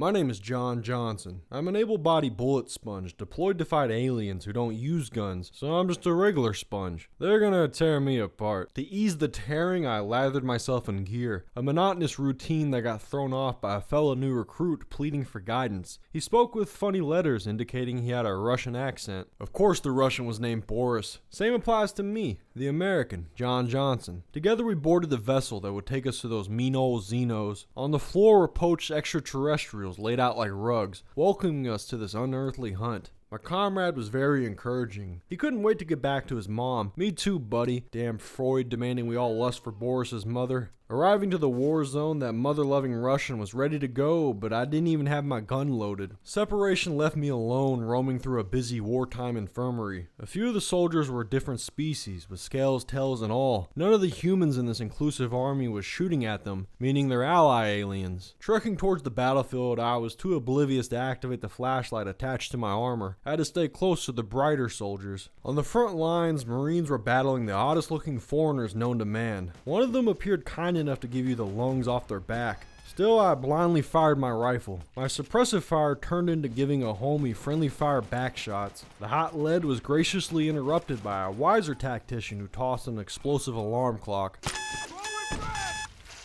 My name is John Johnson. I'm an able-bodied bullet sponge deployed to fight aliens who don't use guns, so I'm just a regular sponge. They're gonna tear me apart. To ease the tearing, I lathered myself in gear, a monotonous routine that got thrown off by a fellow new recruit pleading for guidance. He spoke with funny letters indicating he had a Russian accent. Of course the Russian was named Boris. Same applies to me, the American, John Johnson. Together we boarded the vessel that would take us to those mean old Xenos. On the floor were poached extraterrestrials laid out like rugs, welcoming us to this unearthly hunt. My comrade was very encouraging. He couldn't wait to get back to his mom. Me too, buddy. Damn Freud demanding we all lust for Boris's mother. Arriving to the war zone, that mother-loving Russian was ready to go, but I didn't even have my gun loaded. Separation left me alone, roaming through a busy wartime infirmary. A few of the soldiers were different species, with scales, tails, and all. None of the humans in this inclusive army was shooting at them, meaning they're ally aliens. Trekking towards the battlefield, I was too oblivious to activate the flashlight attached to my armor. I had to stay close to the brighter soldiers. On the front lines, Marines were battling the oddest-looking foreigners known to man. One of them appeared kind enough to give you the lungs off their back. Still, I blindly fired my rifle. My suppressive fire turned into giving a homie friendly fire back shots. The hot lead was graciously interrupted by a wiser tactician who tossed an explosive alarm clock.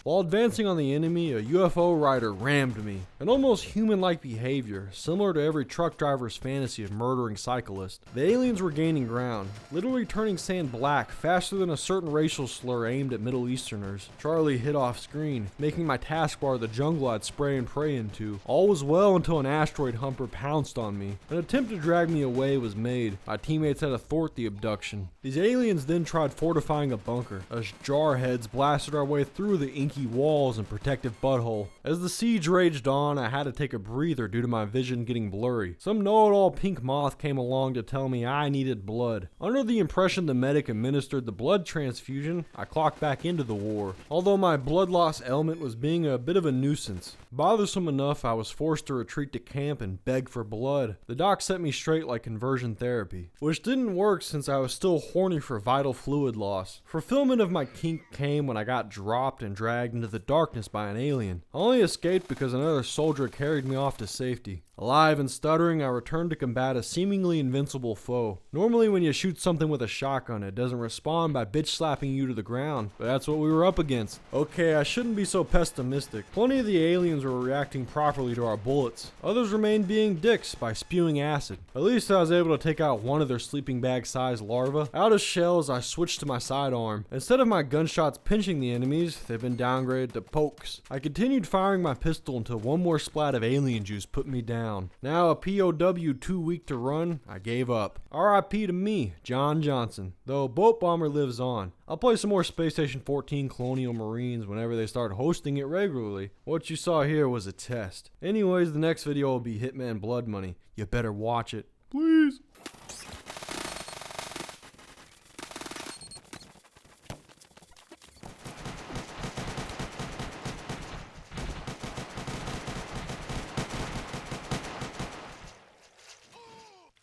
While advancing on the enemy, a UFO rider rammed me. An almost human-like behavior, similar to every truck driver's fantasy of murdering cyclists. The aliens were gaining ground, literally turning sand black faster than a certain racial slur aimed at Middle Easterners. Charlie hit off screen, making my taskbar the jungle I'd spray and pray into. All was well until an asteroid humper pounced on me. An attempt to drag me away was made. My teammates had to thwart the abduction. These aliens then tried fortifying a bunker. Us jarheads blasted our way through the inky walls and protective butthole. As the siege raged on, I had to take a breather due to my vision getting blurry. Some know-it-all pink moth came along to tell me I needed blood. Under the impression the medic administered the blood transfusion, I clocked back into the war. Although my blood loss ailment was being a bit of a nuisance. Bothersome enough, I was forced to retreat to camp and beg for blood. The doc set me straight like conversion therapy, which didn't work since I was still horny for vital fluid loss. Fulfillment of my kink came when I got dropped and dragged into the darkness by an alien. I only escaped because another soldier carried me off to safety. Alive and stuttering, I returned to combat a seemingly invincible foe. Normally when you shoot something with a shotgun, it doesn't respond by bitch slapping you to the ground, but that's what we were up against. Okay, I shouldn't be so pessimistic. Plenty of the aliens were reacting properly to our bullets. Others remained being dicks by spewing acid. At least I was able to take out one of their sleeping bag sized larvae. Out of shells, I switched to my sidearm. Instead of my gunshots pinching the enemies, they've been downgraded to pokes. I continued firing my pistol until one more splat of alien juice put me down. Now a POW too weak to run, I gave up. RIP to me, John Johnson. Though Boat Bomber lives on. I'll play some more Space Station 14 Colonial Marines whenever they start hosting it regularly. What you saw here was a test. Anyways, the next video will be Hitman Blood Money. You better watch it. Please.